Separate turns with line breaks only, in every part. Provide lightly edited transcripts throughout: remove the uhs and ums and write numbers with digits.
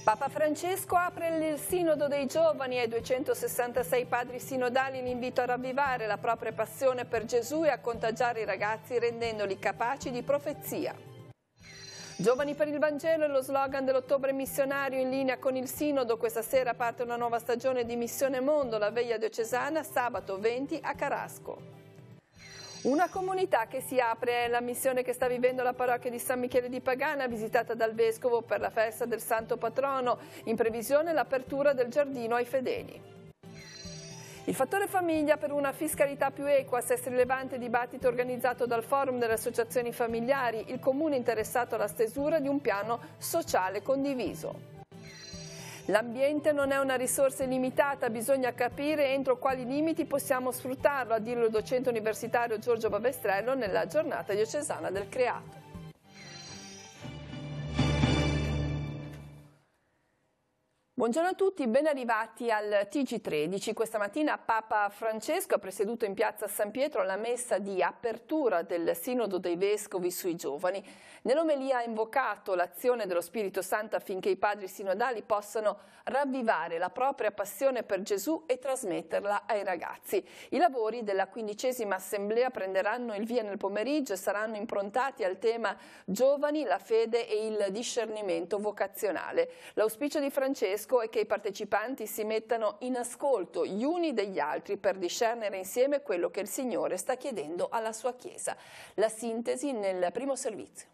Papa Francesco apre il Sinodo dei Giovani ai 266 padri sinodali l'invito a ravvivare la propria passione per Gesù e a contagiare i ragazzi rendendoli capaci di profezia. Giovani per il Vangelo è lo slogan dell'Ottobre missionario in linea con il Sinodo. Questa sera parte una nuova stagione di Missione Mondo, la veglia diocesana, sabato 20 a Carasco. Una comunità che si apre è la missione che sta vivendo la parrocchia di San Michele di Pagana, visitata dal Vescovo per la festa del Santo Patrono, in previsione l'apertura del giardino ai fedeli. Il fattore famiglia per una fiscalità più equa, assesse rilevante dibattito organizzato dal Forum delle Associazioni Familiari, il Comune interessato alla stesura di un piano sociale condiviso. L'ambiente non è una risorsa illimitata, bisogna capire entro quali limiti possiamo sfruttarlo, a dirlo il docente universitario Giorgio Bavestrello nella giornata diocesana del Creato. Buongiorno a tutti, ben arrivati al TG13. Questa mattina Papa Francesco ha presieduto in piazza San Pietro la messa di apertura del Sinodo dei Vescovi sui giovani. Nell'omelia ha invocato l'azione dello Spirito Santo affinché i padri sinodali possano ravvivare la propria passione per Gesù e trasmetterla ai ragazzi. I lavori della 15ª Assemblea prenderanno il via nel pomeriggio e saranno improntati al tema Giovani, la fede e il discernimento vocazionale. L'auspicio di Francesco è che i partecipanti si mettano in ascolto gli uni degli altri per discernere insieme quello che il Signore sta chiedendo alla sua Chiesa. La sintesi nel primo servizio.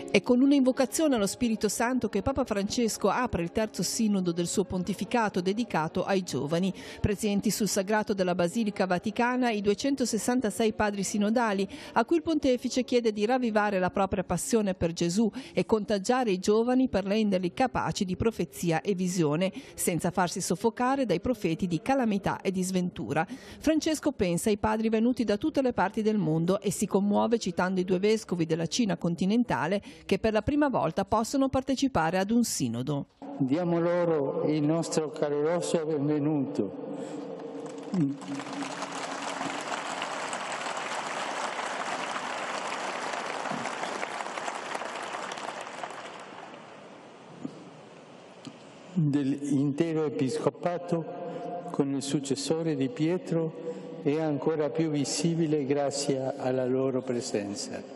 È con una invocazione allo Spirito Santo che Papa Francesco apre il terzo sinodo del suo pontificato dedicato ai giovani. Presenti sul sagrato della Basilica Vaticana i 266 padri sinodali, a cui il pontefice chiede di ravvivare la propria passione per Gesù e contagiare i giovani per renderli capaci di profezia e visione, senza farsi soffocare dai profeti di calamità e di sventura. Francesco pensa ai padri venuti da tutte le parti del mondo e si commuove citando i due vescovi della Cina continentale che per la prima volta possono partecipare ad un sinodo.
Diamo loro il nostro caloroso benvenuto. Dell'intero episcopato con il successore di Pietro è ancora più visibile grazie alla loro presenza.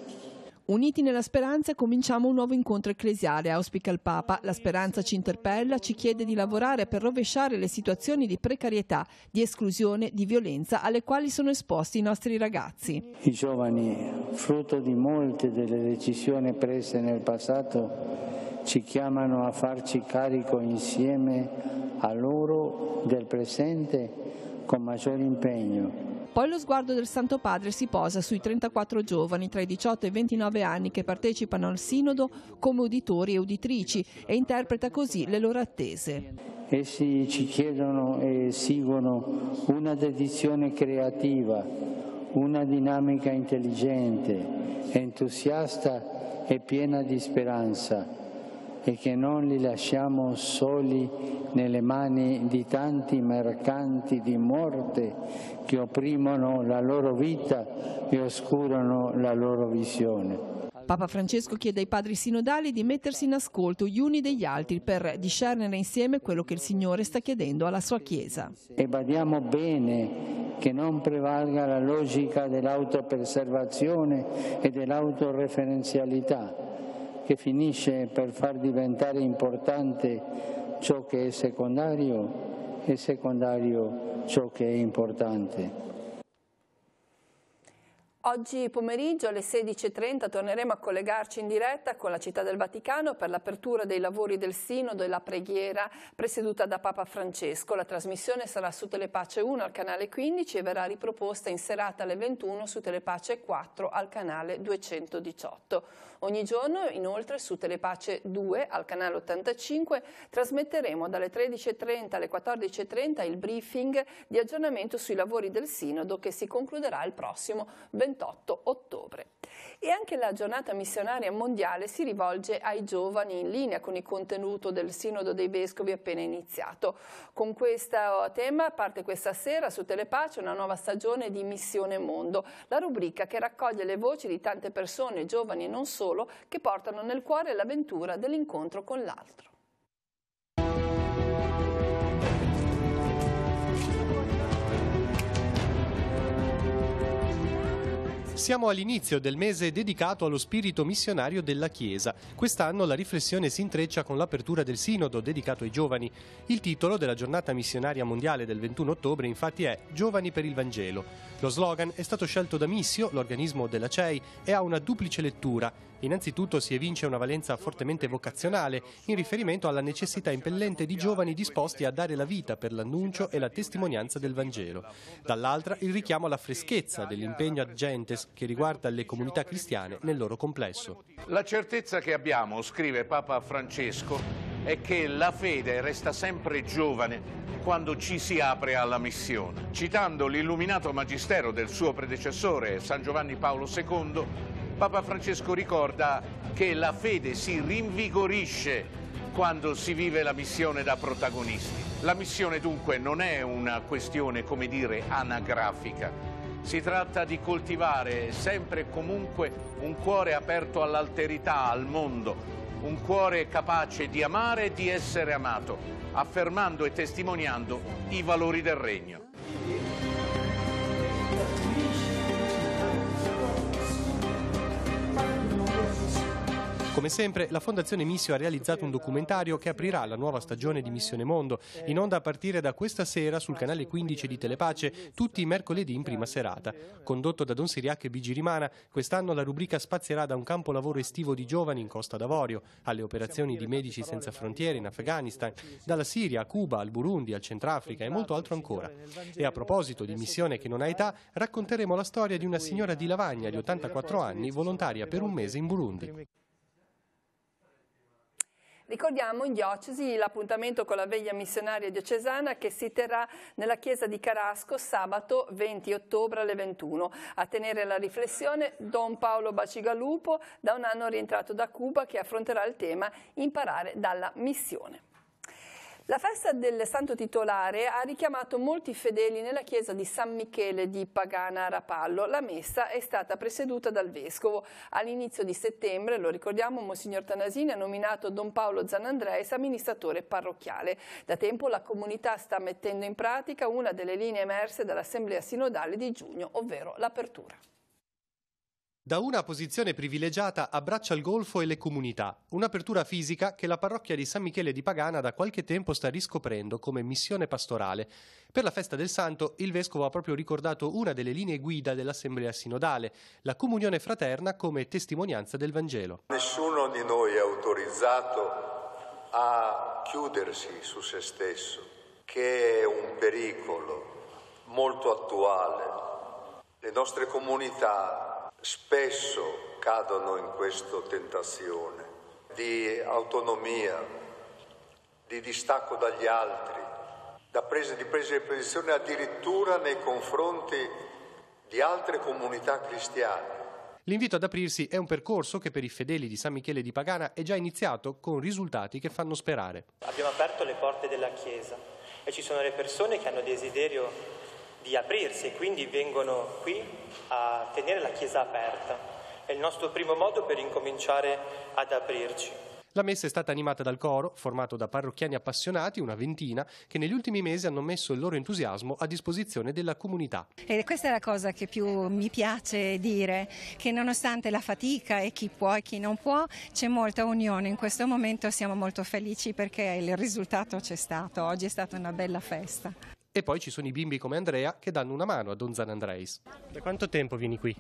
Uniti nella speranza cominciamo un nuovo incontro ecclesiale, auspica il Papa. La speranza ci interpella, ci chiede di lavorare per rovesciare le situazioni di precarietà, di esclusione, di violenza alle quali sono esposti i nostri ragazzi.
I giovani, frutto di molte delle decisioni prese nel passato, ci chiamano a farci carico insieme a loro del presente con maggiore impegno.
Poi lo sguardo del Santo Padre si posa sui 34 giovani tra i 18 e i 29 anni che partecipano al Sinodo come uditori e uditrici e interpreta così le loro attese.
Essi ci chiedono e esigono una dedizione creativa, una dinamica intelligente, entusiasta e piena di speranza, e che non li lasciamo soli nelle mani di tanti mercanti di morte che opprimono la loro vita e oscurano la loro visione.
Papa Francesco chiede ai padri sinodali di mettersi in ascolto gli uni degli altri per discernere insieme quello che il Signore sta chiedendo alla sua Chiesa.
E badiamo bene che non prevalga la logica dell'autopreservazione e dell'autoreferenzialità, che finisce per far diventare importante ciò che è secondario e secondario ciò che è importante.
Oggi pomeriggio alle 16:30 torneremo a collegarci in diretta con la Città del Vaticano per l'apertura dei lavori del Sinodo e la preghiera presieduta da Papa Francesco. La trasmissione sarà su Telepace 1 al canale 15 e verrà riproposta in serata alle 21 su Telepace 4 al canale 218. Ogni giorno inoltre su Telepace 2 al canale 85 trasmetteremo dalle 13:30 alle 14:30 il briefing di aggiornamento sui lavori del Sinodo che si concluderà il prossimo 28 ottobre. E anche la giornata missionaria mondiale si rivolge ai giovani, in linea con il contenuto del Sinodo dei Vescovi appena iniziato. Con questo tema parte questa sera su Telepace una nuova stagione di Missione Mondo, la rubrica che raccoglie le voci di tante persone, giovani e non solo, che portano nel cuore l'avventura dell'incontro con l'altro.
Siamo all'inizio del mese dedicato allo spirito missionario della Chiesa. Quest'anno la riflessione si intreccia con l'apertura del Sinodo dedicato ai giovani. Il titolo della giornata missionaria mondiale del 21 ottobre infatti è Giovani per il Vangelo. Lo slogan è stato scelto da Missio, l'organismo della CEI, e ha una duplice lettura. Innanzitutto si evince una valenza fortemente vocazionale in riferimento alla necessità impellente di giovani disposti a dare la vita per l'annuncio e la testimonianza del Vangelo. Dall'altra il richiamo alla freschezza dell'impegno ad gentes che riguarda le comunità cristiane nel loro complesso.
La certezza che abbiamo, scrive Papa Francesco, è che la fede resta sempre giovane quando ci si apre alla missione. Citando l'illuminato magistero del suo predecessore, San Giovanni Paolo II, Papa Francesco ricorda che la fede si rinvigorisce quando si vive la missione da protagonisti. La missione dunque non è una questione, come dire, anagrafica. Si tratta di coltivare sempre e comunque un cuore aperto all'alterità, al mondo, un cuore capace di amare e di essere amato, affermando e testimoniando i valori del Regno.
Come sempre, la Fondazione Missio ha realizzato un documentario che aprirà la nuova stagione di Missione Mondo, in onda a partire da questa sera sul canale 15 di Telepace, tutti i mercoledì in prima serata. Condotto da Don Siriac e Bigirimana, quest'anno la rubrica spazierà da un campo lavoro estivo di giovani in Costa d'Avorio, alle operazioni di Medici Senza Frontiere in Afghanistan, dalla Siria a Cuba, al Burundi, al Centrafrica e molto altro ancora. E a proposito di missione che non ha età, racconteremo la storia di una signora di Lavagna di 84 anni, volontaria per un mese in Burundi.
Ricordiamo in diocesi l'appuntamento con la veglia missionaria diocesana che si terrà nella chiesa di Carasco sabato 20 ottobre alle 21. A tenere la riflessione Don Paolo Bacigalupo, da un anno rientrato da Cuba, che affronterà il tema Imparare dalla missione. La festa del Santo Titolare ha richiamato molti fedeli nella chiesa di San Michele di Pagana a Rapallo. La messa è stata presieduta dal Vescovo. All'inizio di settembre, lo ricordiamo, Monsignor Tanasini ha nominato Don Paolo Zanandreis amministratore parrocchiale. Da tempo la comunità sta mettendo in pratica una delle linee emerse dall'Assemblea Sinodale di giugno, ovvero l'apertura.
Da una posizione privilegiata abbraccia il golfo e le comunità, un'apertura fisica che la parrocchia di San Michele di Pagana da qualche tempo sta riscoprendo come missione pastorale. Per la festa del Santo il Vescovo ha proprio ricordato una delle linee guida dell'Assemblea Sinodale, la comunione fraterna come testimonianza del Vangelo.
Nessuno di noi è autorizzato a chiudersi su se stesso, che è un pericolo molto attuale. Le nostre comunità spesso cadono in questa tentazione di autonomia, di distacco dagli altri, di presa di posizione addirittura nei confronti di altre comunità cristiane.
L'invito ad aprirsi è un percorso che per i fedeli di San Michele di Pagana è già iniziato con risultati che fanno sperare.
Abbiamo aperto le porte della Chiesa e ci sono le persone che hanno desiderio di aprirsi e quindi vengono qui a tenere la Chiesa aperta. È il nostro primo modo per incominciare ad aprirci.
La messa è stata animata dal coro, formato da parrocchiani appassionati, una ventina, che negli ultimi mesi hanno messo il loro entusiasmo a disposizione della comunità.
E questa è la cosa che più mi piace dire, che nonostante la fatica e chi può e chi non può, c'è molta unione. In questo momento siamo molto felici perché il risultato c'è stato. Oggi è stata una bella festa.
E poi ci sono i bimbi come Andrea che danno una mano a Don Zanandreis. Da quanto tempo vieni qui?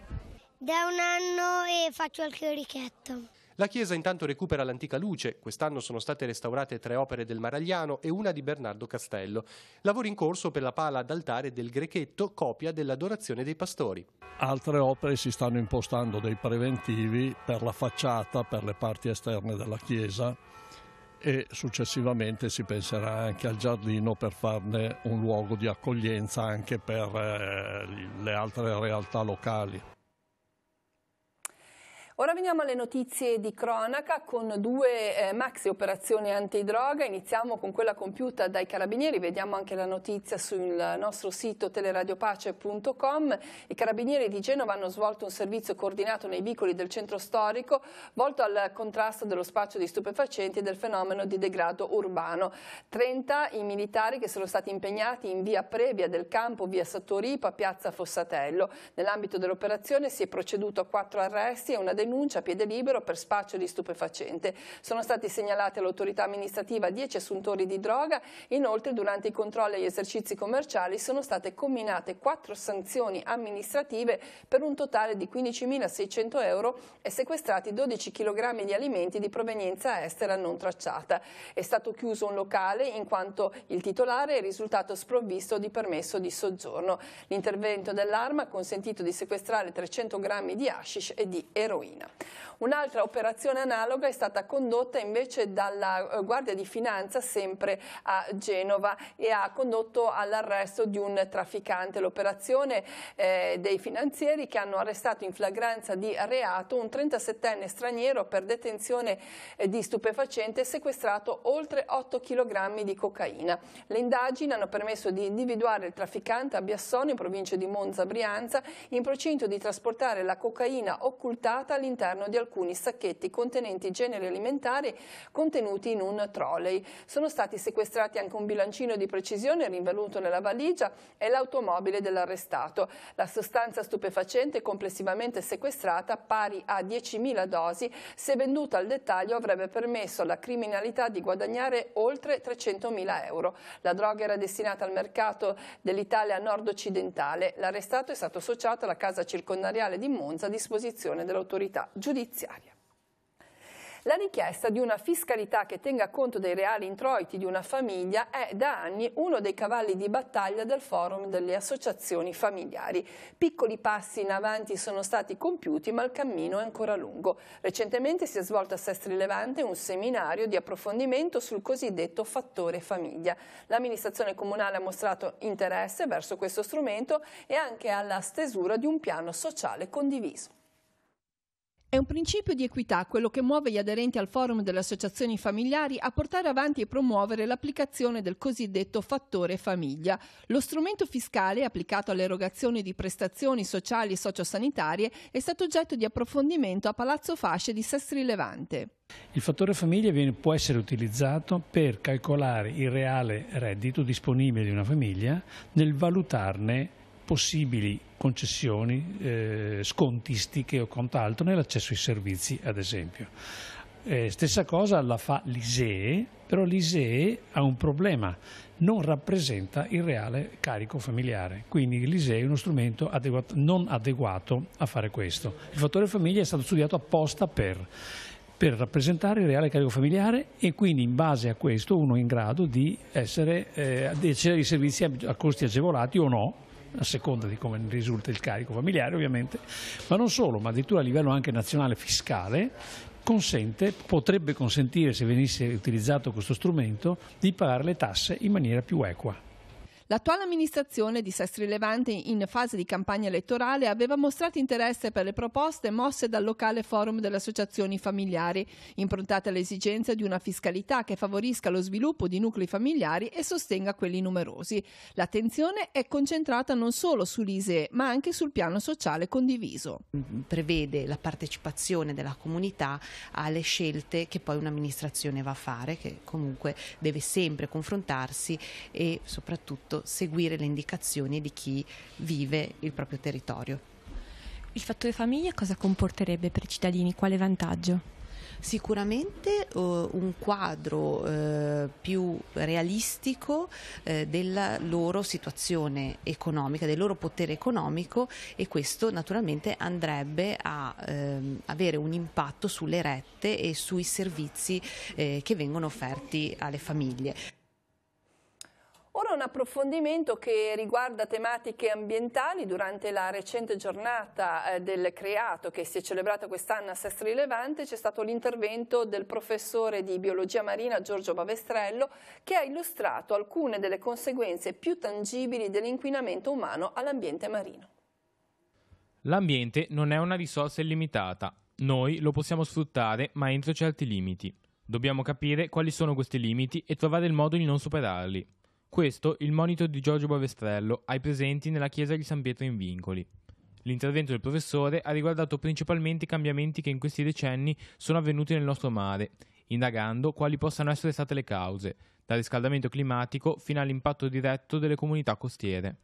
Da un anno e faccio il chierichetto.
La chiesa intanto recupera l'antica luce. Quest'anno sono state restaurate 3 opere del Maragliano e una di Bernardo Castello. Lavori in corso per la pala d'altare del Grechetto, copia dell'Adorazione dei Pastori.
Altre opere si stanno impostando dei preventivi per la facciata, per le parti esterne della chiesa, e successivamente si penserà anche al giardino per farne un luogo di accoglienza anche per le altre realtà locali.
Ora veniamo alle notizie di cronaca con due maxi operazioni antidroga. Iniziamo con quella compiuta dai Carabinieri, vediamo anche la notizia sul nostro sito teleradiopace.com. I Carabinieri di Genova hanno svolto un servizio coordinato nei vicoli del centro storico volto al contrasto dello spaccio di stupefacenti e del fenomeno di degrado urbano. 30 i militari che sono stati impegnati in via Previa del Campo, via Sattoripa, piazza Fossatello. Nell'ambito dell'operazione si è proceduto a 4 arresti e una denuncia a piede libero per spaccio di stupefacente. Sono stati segnalati all'autorità amministrativa 10 assuntori di droga. Inoltre, durante i controlli agli esercizi commerciali sono state comminate 4 sanzioni amministrative per un totale di 15.600 euro e sequestrati 12 kg di alimenti di provenienza estera non tracciata. È stato chiuso un locale in quanto il titolare è risultato sprovvisto di permesso di soggiorno. L'intervento dell'arma ha consentito di sequestrare 300 grammi di hashish e di eroina. Un'altra operazione analoga è stata condotta invece dalla Guardia di Finanza sempre a Genova e ha condotto all'arresto di un trafficante. L'operazione dei finanzieri che hanno arrestato in flagranza di reato un 37enne straniero per detenzione di stupefacente e sequestrato oltre 8 kg di cocaina. Le indagini hanno permesso di individuare il trafficante a Biassono, in provincia di Monza, Brianza, in procinto di trasportare la cocaina occultata all'interno di alcuni sacchetti contenenti generi alimentari contenuti in un trolley. Sono stati sequestrati anche un bilancino di precisione rinvenuto nella valigia e l'automobile dell'arrestato. La sostanza stupefacente complessivamente sequestrata, pari a 10.000 dosi, se venduta al dettaglio avrebbe permesso alla criminalità di guadagnare oltre 300.000 euro. La droga era destinata al mercato dell'Italia nord-occidentale. L'arrestato è stato associato alla casa circondariale di Monza a disposizione dell'autorità giudiziaria. La richiesta di una fiscalità che tenga conto dei reali introiti di una famiglia è da anni uno dei cavalli di battaglia del forum delle associazioni familiari. Piccoli passi in avanti sono stati compiuti, ma il cammino è ancora lungo. Recentemente si è svolto a Sestri Levante un seminario di approfondimento sul cosiddetto fattore famiglia. L'amministrazione comunale ha mostrato interesse verso questo strumento e anche alla stesura di un piano sociale condiviso.
È un principio di equità quello che muove gli aderenti al forum delle associazioni familiari a portare avanti e promuovere l'applicazione del cosiddetto fattore famiglia. Lo strumento fiscale applicato all'erogazione di prestazioni sociali e sociosanitarie è stato oggetto di approfondimento a Palazzo Fasce di Sestri Levante.
Il fattore famiglia può essere utilizzato per calcolare il reale reddito disponibile di una famiglia nel valutarne possibili concessioni, scontistiche o quant'altro nell'accesso ai servizi, ad esempio. Stessa cosa la fa l'ISEE, però l'ISEE ha un problema, non rappresenta il reale carico familiare, quindi l'ISEE è uno strumento non adeguato a fare questo. Il fattore famiglia è stato studiato apposta per rappresentare il reale carico familiare e quindi in base a questo uno è in grado di accedere ai servizi a costi agevolati o no, a seconda di come risulta il carico familiare ovviamente, ma non solo, ma addirittura a livello anche nazionale fiscale potrebbe consentire, se venisse utilizzato questo strumento, di pagare le tasse in maniera più equa.
L'attuale amministrazione di Sestri Levante, in fase di campagna elettorale, aveva mostrato interesse per le proposte mosse dal locale forum delle associazioni familiari, improntate all'esigenza di una fiscalità che favorisca lo sviluppo di nuclei familiari e sostenga quelli numerosi. L'attenzione è concentrata non solo sull'ISEE, ma anche sul piano sociale condiviso.
Prevede la partecipazione della comunità alle scelte che poi un'amministrazione va a fare, che comunque deve sempre confrontarsi e soprattutto seguire le indicazioni di chi vive il proprio territorio.
Il fattore famiglia cosa comporterebbe per i cittadini? Quale vantaggio?
Sicuramente un quadro più realistico della loro situazione economica, del loro potere economico, e questo naturalmente andrebbe a avere un impatto sulle rette e sui servizi che vengono offerti alle famiglie.
Ora un approfondimento che riguarda tematiche ambientali. Durante la recente giornata del Creato che si è celebrata quest'anno a Sestri Levante c'è stato l'intervento del professore di biologia marina Giorgio Bavestrello, che ha illustrato alcune delle conseguenze più tangibili dell'inquinamento umano all'ambiente marino.
L'ambiente non è una risorsa illimitata. Noi lo possiamo sfruttare, ma entro certi limiti. Dobbiamo capire quali sono questi limiti e trovare il modo di non superarli. Questo il monito di Giorgio Bovestrello ai presenti nella chiesa di San Pietro in Vincoli. L'intervento del professore ha riguardato principalmente i cambiamenti che in questi decenni sono avvenuti nel nostro mare, indagando quali possano essere state le cause, dal riscaldamento climatico fino all'impatto diretto delle comunità costiere.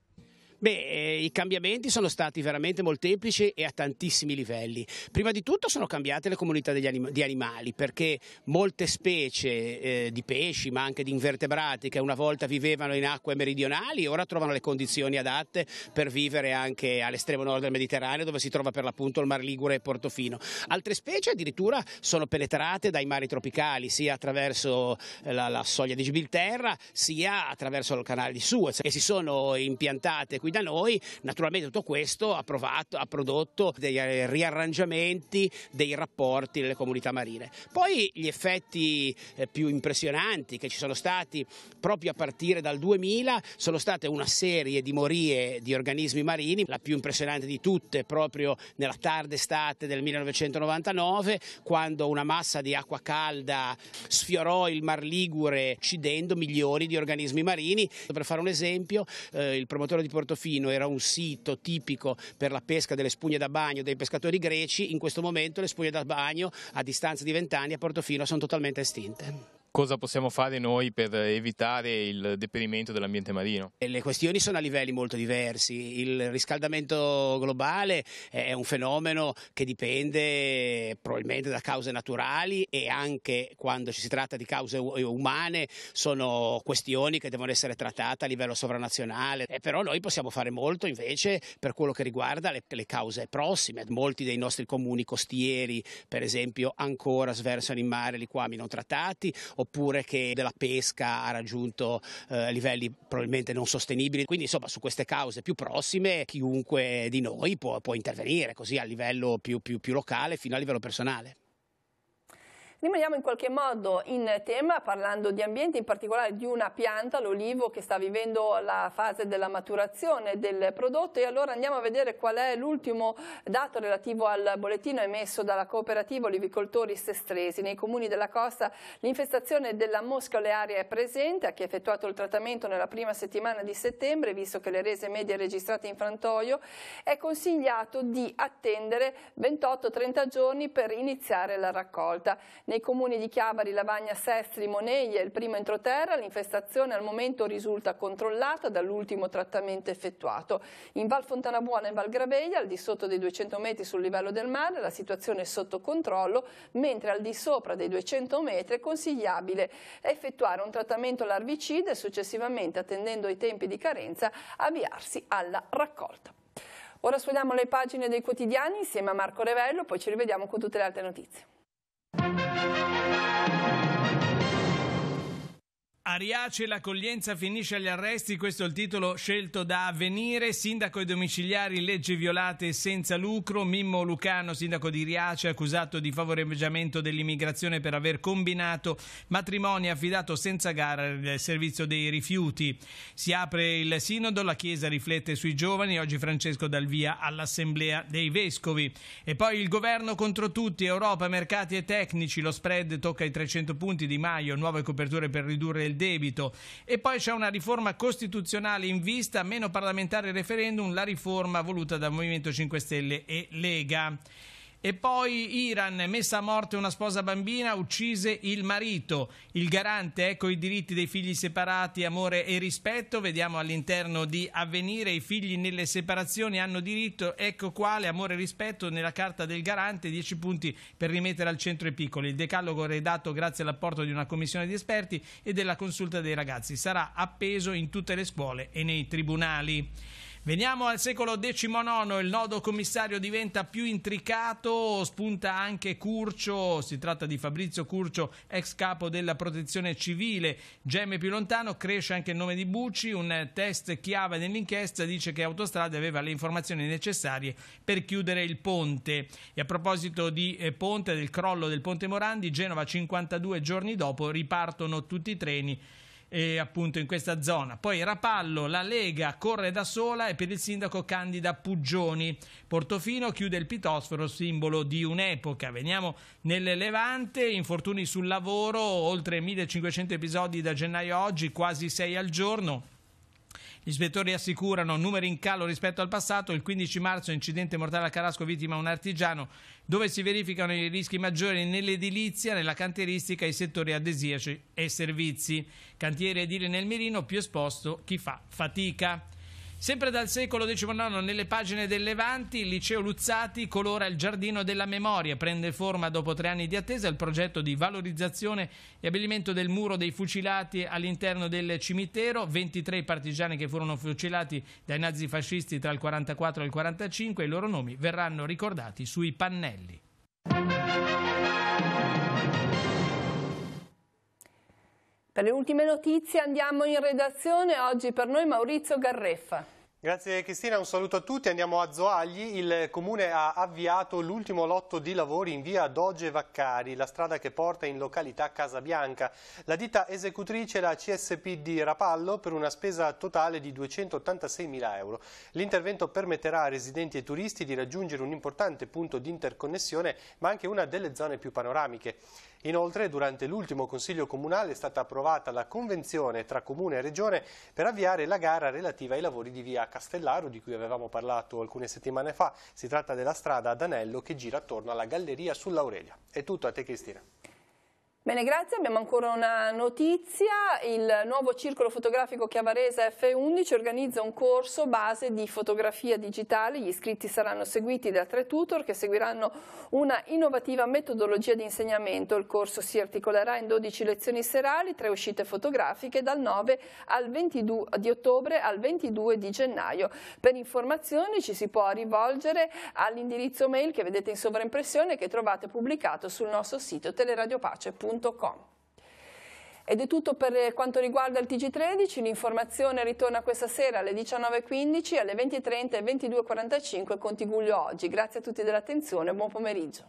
I cambiamenti sono stati veramente molteplici e a tantissimi livelli. Prima di tutto sono cambiate le comunità di animali, perché molte specie di pesci, ma anche di invertebrati che una volta vivevano in acque meridionali, ora trovano le condizioni adatte per vivere anche all'estremo nord del Mediterraneo, dove si trova per l'appunto il Mar Ligure e Portofino. Altre specie addirittura sono penetrate dai mari tropicali, sia attraverso la soglia di Gibilterra, sia attraverso il canale di Suez, e si sono impiantate qui da noi. Naturalmente tutto questo ha prodotto dei riarrangiamenti dei rapporti nelle comunità marine. Poi gli effetti più impressionanti che ci sono stati proprio a partire dal 2000 sono state una serie di morie di organismi marini, la più impressionante di tutte proprio nella tarda estate del 1999, quando una massa di acqua calda sfiorò il Mar Ligure uccidendo milioni di organismi marini. Per fare un esempio, il promotore di Portofino era un sito tipico per la pesca delle spugne da bagno dei pescatori greci. In questo momento le spugne da bagno, a distanza di 20 anni, a Portofino sono totalmente estinte.
Cosa possiamo fare noi per evitare il deperimento dell'ambiente marino?
Le questioni sono a livelli molto diversi. Il riscaldamento globale è un fenomeno che dipende probabilmente da cause naturali, e anche quando si tratta di cause umane sono questioni che devono essere trattate a livello sovranazionale. Però noi possiamo fare molto invece per quello che riguarda le cause prossime. Molti dei nostri comuni costieri, per esempio, ancora sversano in mare liquami non trattati, oppure che della pesca ha raggiunto livelli probabilmente non sostenibili. Quindi insomma su queste cause più prossime chiunque di noi può intervenire, così a livello più locale fino a livello personale.
Rimaniamo in qualche modo in tema parlando di ambiente, in particolare di una pianta, l'olivo, che sta vivendo la fase della maturazione del prodotto, e allora andiamo a vedere qual è l'ultimo dato relativo al bollettino emesso dalla cooperativa Olivicoltori Sestresi. Nei comuni della costa l'infestazione della mosca olearia è presente. A chi ha effettuato il trattamento nella prima settimana di settembre, visto che le rese medie registrate in frantoio, è consigliato di attendere 28-30 giorni per iniziare la raccolta. Nei comuni di Chiavari, Lavagna, Sestri, Moneglia e il primo entroterra l'infestazione al momento risulta controllata dall'ultimo trattamento effettuato. In Val Fontanabuona e Val Graveglia, al di sotto dei 200 metri sul livello del mare, la situazione è sotto controllo, mentre al di sopra dei 200 metri è consigliabile effettuare un trattamento larvicida e successivamente, attendendo i tempi di carenza, avviarsi alla raccolta. Ora sfogliamo le pagine dei quotidiani insieme a Marco Revello, poi ci rivediamo con tutte le altre notizie.
A Riace l'accoglienza finisce agli arresti, questo è il titolo scelto da Avvenire. Sindaco e domiciliari, leggi violate senza lucro. Mimmo Lucano, sindaco di Riace, accusato di favoreggiamento dell'immigrazione per aver combinato matrimoni affidato senza gara al servizio dei rifiuti. Si apre il sinodo, la Chiesa riflette sui giovani, oggi Francesco dà il via all'Assemblea dei Vescovi. E poi il governo contro tutti, Europa, mercati e tecnici, lo spread tocca i 300 punti di Maio, nuove coperture per ridurre il debito. E poi c'è una riforma costituzionale in vista, meno parlamentari e referendum, la riforma voluta da Movimento 5 Stelle e Lega. E poi Iran, messa a morte una sposa bambina, uccise il marito. Il garante, ecco i diritti dei figli separati, amore e rispetto. Vediamo all'interno di Avvenire, i figli nelle separazioni hanno diritto, ecco quale, amore e rispetto nella carta del garante, 10 punti per rimettere al centro i piccoli. Il decalogo redatto grazie all'apporto di una commissione di esperti e della consulta dei ragazzi. Sarà appeso in tutte le scuole e nei tribunali. Veniamo al secolo XIX, il nodo commissario diventa più intricato, spunta anche Curcio, si tratta di Fabrizio Curcio, ex capo della protezione civile. Gemme più lontano, cresce anche il nome di Bucci, un test chiave nell'inchiesta dice che Autostrade aveva le informazioni necessarie per chiudere il ponte. E a proposito di ponte, del crollo del ponte Morandi, Genova 52 giorni dopo ripartono tutti i treni. appunto in questa zona. Poi Rapallo, la Lega corre da sola e per il sindaco candida Puggioni. Portofino chiude il pitosfero, simbolo di un'epoca. Veniamo nel Levante, infortuni sul lavoro, oltre 1500 episodi da gennaio a oggi, quasi 6 al giorno. Gli ispettori assicurano numeri in calo rispetto al passato. Il 15 marzo incidente mortale a Carasco, vittima un artigiano, dove si verificano i rischi maggiori nell'edilizia, nella cantieristica, i settori adesiaci e servizi. Cantiere edile nel mirino, più esposto chi fa fatica. Sempre dal secolo XIX, nelle pagine del Levante, il liceo Luzzati colora il giardino della memoria. Prende forma dopo 3 anni di attesa il progetto di valorizzazione e abbellimento del muro dei fucilati all'interno del cimitero. 23 partigiani che furono fucilati dai nazifascisti tra il 44 e il 45, i loro nomi verranno ricordati sui pannelli.
Per le ultime notizie andiamo in redazione, oggi per noi Maurizio Garreffa.
Grazie Cristina, un saluto a tutti. Andiamo a Zoagli. Il Comune ha avviato l'ultimo lotto di lavori in via Doge Vaccari, la strada che porta in località Casabianca. La ditta esecutrice è la CSP di Rapallo per una spesa totale di 286.000 euro. L'intervento permetterà a residenti e turisti di raggiungere un importante punto di interconnessione, ma anche una delle zone più panoramiche. Inoltre, durante l'ultimo Consiglio Comunale è stata approvata la convenzione tra Comune e Regione per avviare la gara relativa ai lavori di via Castellaro, di cui avevamo parlato alcune settimane fa. Si tratta della strada ad anello che gira attorno alla Galleria sull'Aurelia. È tutto, a te Cristina.
Bene, grazie. Abbiamo ancora una notizia. Il nuovo circolo fotografico Chiavarese F11 organizza un corso base di fotografia digitale. Gli iscritti saranno seguiti da 3 tutor che seguiranno una innovativa metodologia di insegnamento. Il corso si articolerà in 12 lezioni serali, 3 uscite fotografiche dal 9 al 22 di ottobre al 22 di gennaio. Per informazioni ci si può rivolgere all'indirizzo mail che vedete in sovraimpressione e che trovate pubblicato sul nostro sito teleradiopace.com. Ed è tutto per quanto riguarda il TG13, l'informazione ritorna questa sera alle 19.15, alle 20.30 e 22.45 con Tigullio Oggi. Grazie a tutti dell'attenzione e buon pomeriggio.